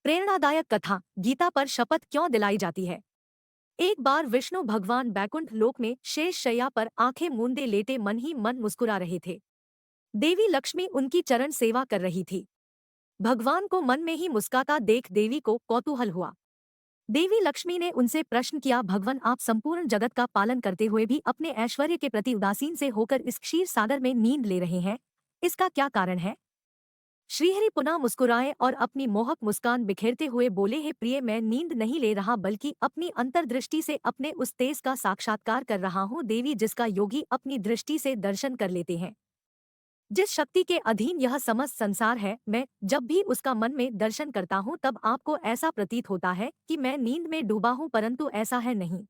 प्रेरणादायक कथा गीता पर शपथ क्यों दिलाई जाती है। एक बार विष्णु भगवान बैकुंठ लोक में शेष शैया पर आंखें मूंदे लेटे मन ही मन मुस्कुरा रहे थे। देवी लक्ष्मी उनकी चरण सेवा कर रही थी। भगवान को मन में ही मुस्काता देख देवी को कौतूहल हुआ। देवी लक्ष्मी ने उनसे प्रश्न किया, भगवान आप संपूर्ण जगत का पालन करते हुए भी अपने ऐश्वर्य के प्रति उदासीन से होकर इस क्षीर सागर में नींद ले रहे हैं, इसका क्या कारण है। श्रीहरि पुनः मुस्कुराए और अपनी मोहक मुस्कान बिखेरते हुए बोले, हे प्रिय, मैं नींद नहीं ले रहा बल्कि अपनी अंतर्दृष्टि से अपने उस तेज का साक्षात्कार कर रहा हूँ देवी, जिसका योगी अपनी दृष्टि से दर्शन कर लेते हैं। जिस शक्ति के अधीन यह समस्त संसार है, मैं जब भी उसका मन में दर्शन करता हूँ तब आपको ऐसा प्रतीत होता है कि मैं नींद में डूबा हूँ, परंतु ऐसा है नहीं।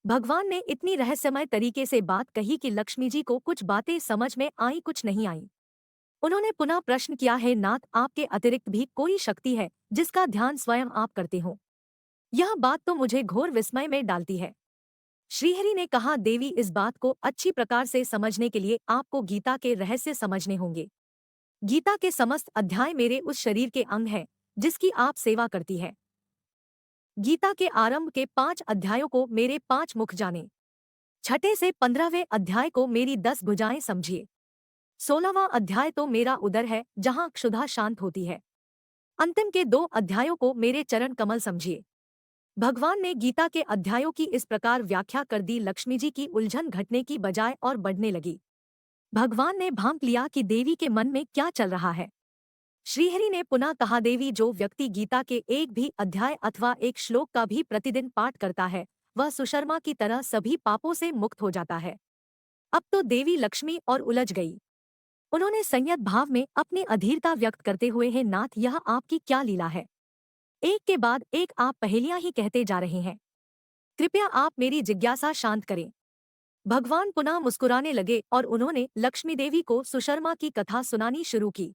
भगवान ने इतनी रहस्यमय तरीके से बात कही कि लक्ष्मी जी को कुछ बातें समझ में आई, कुछ नहीं आई। उन्होंने पुनः प्रश्न किया, है नाथ, आपके अतिरिक्त भी कोई शक्ति है जिसका ध्यान स्वयं आप करते हो। यह बात तो मुझे घोर विस्मय में डालती है। श्रीहरि ने कहा, देवी, इस बात को अच्छी प्रकार से समझने के लिए आपको गीता के रहस्य समझने होंगे। गीता के समस्त अध्याय मेरे उस शरीर के अंग हैं जिसकी आप सेवा करती है। गीता के आरंभ के 5 अध्यायों को मेरे 5 मुख जाने, छठे से 15वें अध्याय को मेरी 10 भुजाएं समझिए। 16वां अध्याय तो मेरा उदर है जहां क्षुधा शांत होती है। अंतिम के 2 अध्यायों को मेरे चरण कमल समझिए। भगवान ने गीता के अध्यायों की इस प्रकार व्याख्या कर दी, लक्ष्मी जी की उलझन घटने की बजाय और बढ़ने लगी। भगवान ने भांप लिया कि देवी के मन में क्या चल रहा है। श्रीहरि ने पुनः कहा, देवी, जो व्यक्ति गीता के एक भी अध्याय अथवा एक श्लोक का भी प्रतिदिन पाठ करता है वह सुशर्मा की तरह सभी पापों से मुक्त हो जाता है। अब तो देवी लक्ष्मी और उलझ गई। उन्होंने संयत भाव में अपनी अधीरता व्यक्त करते हुए, हे नाथ, यह आपकी क्या लीला है। एक के बाद एक आप पहेलियां ही कहते जा रहे हैं। कृपया आप मेरी जिज्ञासा शांत करें। भगवान पुनः मुस्कुराने लगे और उन्होंने लक्ष्मी देवी को सुशर्मा की कथा सुनानी शुरू की।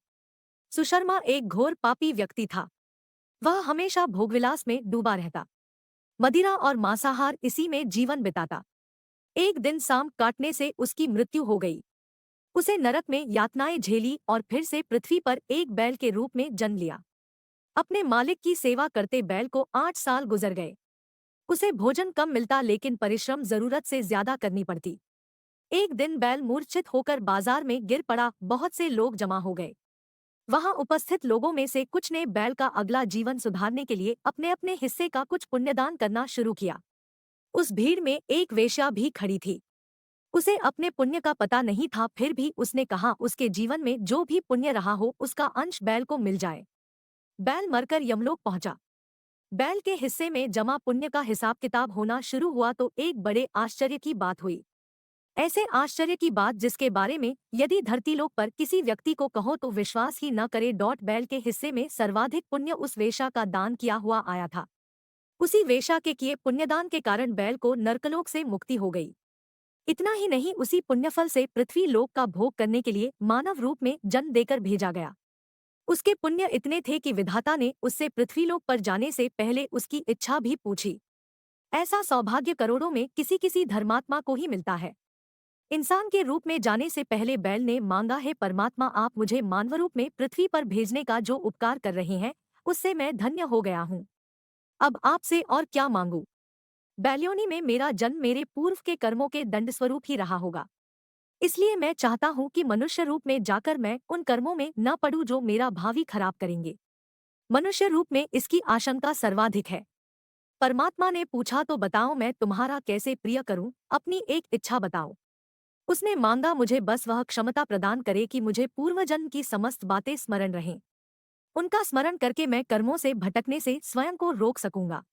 सुशर्मा एक घोर पापी व्यक्ति था। वह हमेशा भोगविलास में डूबा रहता, मदिरा और मांसाहार इसी में जीवन बिताता। एक दिन सांप काटने से उसकी मृत्यु हो गई। उसे नरक में यातनाएं झेली और फिर से पृथ्वी पर एक बैल के रूप में जन्म लिया। अपने मालिक की सेवा करते बैल को 8 साल गुजर गए। उसे भोजन कम मिलता लेकिन परिश्रम जरूरत से ज्यादा करनी पड़ती। एक दिन बैल मूर्छित होकर बाजार में गिर पड़ा। बहुत से लोग जमा हो गए। वहां उपस्थित लोगों में से कुछ ने बैल का अगला जीवन सुधारने के लिए अपने अपने हिस्से का कुछ पुण्यदान करना शुरू किया। उस भीड़ में एक वेश्या भी खड़ी थी। उसे अपने पुण्य का पता नहीं था, फिर भी उसने कहा उसके जीवन में जो भी पुण्य रहा हो उसका अंश बैल को मिल जाए। बैल मरकर यमलोक पहुंचा। बैल के हिस्से में जमा पुण्य का हिसाब किताब होना शुरू हुआ तो एक बड़े आश्चर्य की बात हुई। ऐसे आश्चर्य की बात जिसके बारे में यदि धरतीलोक पर किसी व्यक्ति को कहो तो विश्वास ही न करे। बैल के हिस्से में सर्वाधिक पुण्य उस वेश्या का दान किया हुआ आया था। उसी वेश्या के किए पुण्यदान के कारण बैल को नरकलोक से मुक्ति हो गई। इतना ही नहीं, उसी पुण्यफल से पृथ्वी लोक का भोग करने के लिए मानव रूप में जन्म देकर भेजा गया। उसके पुण्य इतने थे कि विधाता ने उससे पृथ्वीलोक पर जाने से पहले उसकी इच्छा भी पूछी। ऐसा सौभाग्य करोड़ों में किसी किसी धर्मात्मा को ही मिलता है। इंसान के रूप में जाने से पहले बैल ने मांगा, है परमात्मा, आप मुझे मानवरूप में पृथ्वी पर भेजने का जो उपकार कर रहे हैं उससे मैं धन्य हो गया हूँ। अब आपसे और क्या मांगू। बैलयोनि में मेरा जन्म मेरे पूर्व के कर्मों के दंड स्वरूप ही रहा होगा। इसलिए मैं चाहता हूँ कि मनुष्य रूप में जाकर मैं उन कर्मों में न पड़ूं जो मेरा भावी खराब करेंगे। मनुष्य रूप में इसकी आशंका सर्वाधिक है। परमात्मा ने पूछा, तो बताओ मैं तुम्हारा कैसे प्रिय करूं, अपनी एक इच्छा बताओ। उसने मांगा, मुझे बस वह क्षमता प्रदान करे कि मुझे पूर्वजन्म की समस्त बातें स्मरण रहें। उनका स्मरण करके मैं कर्मों से भटकने से स्वयं को रोक सकूंगा।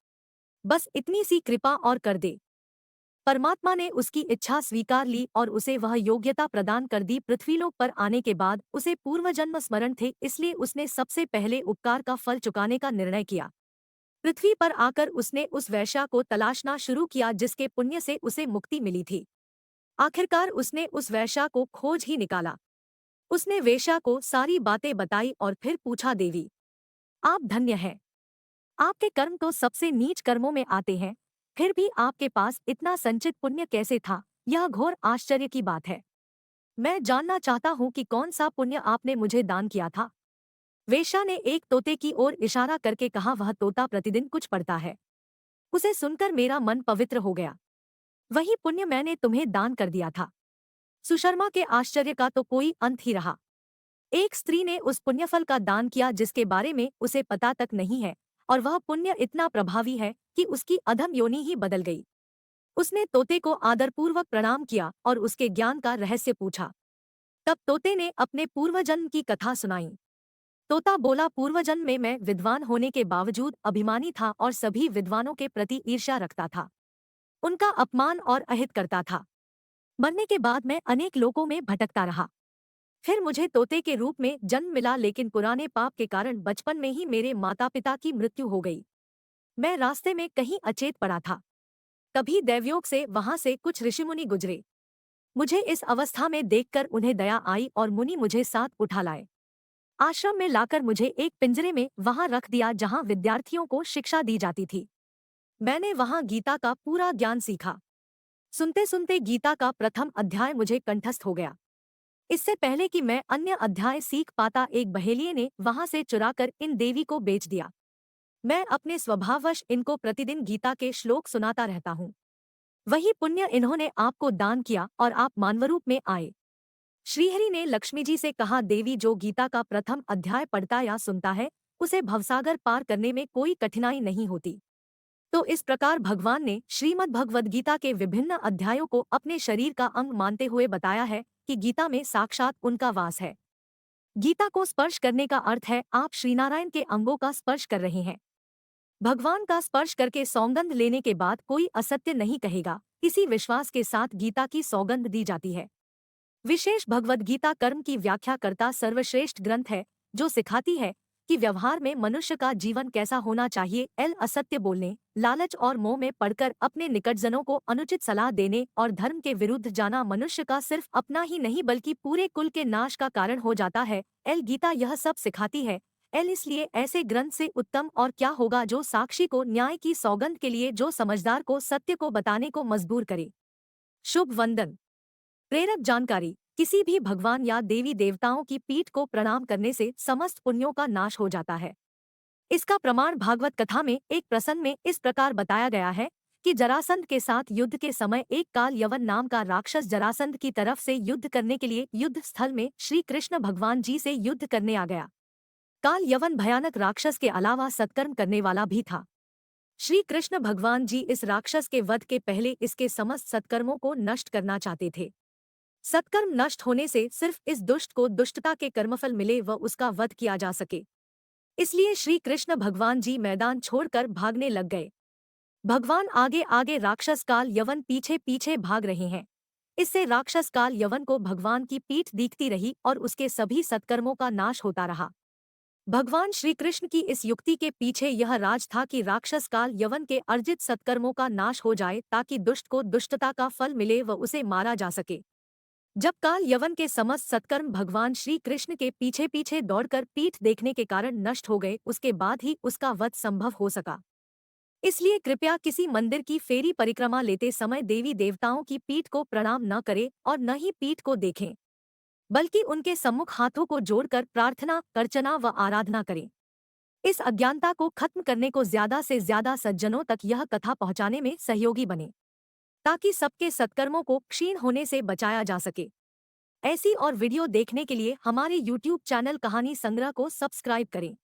बस इतनी सी कृपा और कर दे। परमात्मा ने उसकी इच्छा स्वीकार ली और उसे वह योग्यता प्रदान कर दी। पृथ्वीलोक पर आने के बाद उसे पूर्वजन्म स्मरण थे, इसलिए उसने सबसे पहले उपकार का फल चुकाने का निर्णय किया। पृथ्वी पर आकर उसने उस वैश्या को तलाशना शुरू किया जिसके पुण्य से उसे मुक्ति मिली थी। आखिरकार उसने उस वैश्या को खोज ही निकाला। उसने वेश्या को सारी बातें बताई और फिर पूछा, देवी, आप धन्य हैं। आपके कर्म तो सबसे नीच कर्मों में आते हैं, फिर भी आपके पास इतना संचित पुण्य कैसे था, यह घोर आश्चर्य की बात है। मैं जानना चाहता हूँ कि कौन सा पुण्य आपने मुझे दान किया था। वेश्या ने एक तोते की ओर इशारा करके कहा, वह तोता प्रतिदिन कुछ पढ़ता है। उसे सुनकर मेरा मन पवित्र हो गया। वही पुण्य मैंने तुम्हें दान कर दिया था। सुशर्मा के आश्चर्य का तो कोई अंत ही रहा। एक स्त्री ने उस पुण्यफल का दान किया जिसके बारे में उसे पता तक नहीं है, और वह पुण्य इतना प्रभावी है कि उसकी अधम योनि ही बदल गई। उसने तोते को आदरपूर्वक प्रणाम किया और उसके ज्ञान का रहस्य पूछा। तब तोते ने अपने पूर्वजन्म की कथा सुनाई। तोता बोला, पूर्वजन्म में मैं विद्वान होने के बावजूद अभिमानी था और सभी विद्वानों के प्रति ईर्ष्या रखता था। उनका अपमान और अहित करता था। मरने के बाद मैं अनेक लोकों में भटकता रहा। फिर मुझे तोते के रूप में जन्म मिला, लेकिन पुराने पाप के कारण बचपन में ही मेरे माता पिता की मृत्यु हो गई। मैं रास्ते में कहीं अचेत पड़ा था। तभी दैवयोग से वहां से कुछ ऋषिमुनि गुजरे। मुझे इस अवस्था में देखकर उन्हें दया आई और मुनि मुझे साथ उठा लाए। आश्रम में लाकर मुझे एक पिंजरे में वहां रख दिया जहां विद्यार्थियों को शिक्षा दी जाती थी। मैंने वहां गीता का पूरा ज्ञान सीखा। सुनते सुनते गीता का प्रथम अध्याय मुझे कंठस्थ हो गया। इससे पहले कि मैं अन्य अध्याय सीख पाता, एक बहेलिये ने वहां से चुराकर इन देवी को बेच दिया। मैं अपने स्वभाववश इनको प्रतिदिन गीता के श्लोक सुनाता रहता हूँ। वही पुण्य इन्होंने आपको दान किया और आप मानवरूप में आए। श्रीहरि ने लक्ष्मी जी से कहा, देवी जो गीता का प्रथम अध्याय पढ़ता या सुनता है, उसे भवसागर पार करने में कोई कठिनाई नहीं होती। तो इस प्रकार भगवान ने श्रीमद् भगवद गीता के विभिन्न अध्यायों को अपने शरीर का अंग मानते हुए बताया है कि गीता में साक्षात उनका वास है। गीता को स्पर्श करने का अर्थ है आप श्रीनारायण के अंगों का स्पर्श कर रहे हैं। भगवान का स्पर्श करके सौगंध लेने के बाद कोई असत्य नहीं कहेगा, इसी विश्वास के साथ गीता की सौगंध दी जाती है। विशेष भगवद गीता कर्म की व्याख्या करता सर्वश्रेष्ठ ग्रंथ है, जो सिखाती है कि व्यवहार में मनुष्य का जीवन कैसा होना चाहिए। असत्य बोलने, लालच और मोह में पड़कर अपने निकटजनों को अनुचित सलाह देने और धर्म के विरुद्ध जाना मनुष्य का सिर्फ अपना ही नहीं बल्कि पूरे कुल के नाश का कारण हो जाता है। गीता यह सब सिखाती है। इसलिए ऐसे ग्रंथ से उत्तम और क्या होगा जो साक्षी को न्याय की सौगंध के लिए, जो समझदार को सत्य को बताने को मजबूर करे। शुभ वंदन। प्रेरक जानकारी। किसी भी भगवान या देवी देवताओं की पीठ को प्रणाम करने से समस्त पुण्यों का नाश हो जाता है। इसका प्रमाण भागवत कथा में एक प्रसंग में इस प्रकार बताया गया है कि जरासंध के साथ युद्ध के समय एक काल यवन नाम का राक्षस जरासंध की तरफ से युद्ध करने के लिए युद्ध स्थल में श्री कृष्ण भगवान जी से युद्ध करने आ गया। काल यवन भयानक राक्षस के अलावा सत्कर्म करने वाला भी था। श्री कृष्ण भगवान जी इस राक्षस के वध के पहले इसके समस्त सत्कर्मों को नष्ट करना चाहते थे। सत्कर्म नष्ट होने से सिर्फ इस दुष्ट को दुष्टता के कर्मफल मिले व उसका वध किया जा सके। इसलिए श्री कृष्ण भगवान जी मैदान छोड़कर भागने लग गए। भगवान आगे आगे, राक्षस काल यवन पीछे पीछे भाग रहे हैं। इससे राक्षस काल यवन को भगवान की पीठ दिखती रही और उसके सभी सत्कर्मों का नाश होता रहा। भगवान श्री कृष्ण की इस युक्ति के पीछे यह राज था कि राक्षस काल यवन के अर्जित सत्कर्मों का नाश हो जाए, ताकि दुष्ट को दुष्टता का फल मिले व उसे मारा जा सके। जब काल यवन के समस्त सत्कर्म भगवान श्री कृष्ण के पीछे पीछे दौड़कर पीठ देखने के कारण नष्ट हो गए, उसके बाद ही उसका वध संभव हो सका। इसलिए कृपया किसी मंदिर की फेरी परिक्रमा लेते समय देवी देवताओं की पीठ को प्रणाम न करें और न ही पीठ को देखें, बल्कि उनके सम्मुख हाथों को जोड़कर प्रार्थना, अर्चना व आराधना करें। इस अज्ञानता को खत्म करने को ज्यादा से ज्यादा सज्जनों तक यह कथा पहुंचाने में सहयोगी बने, ताकि सबके सत्कर्मों को क्षीण होने से बचाया जा सके। ऐसी और वीडियो देखने के लिए हमारे YouTube चैनल कहानी संग्रह को सब्सक्राइब करें।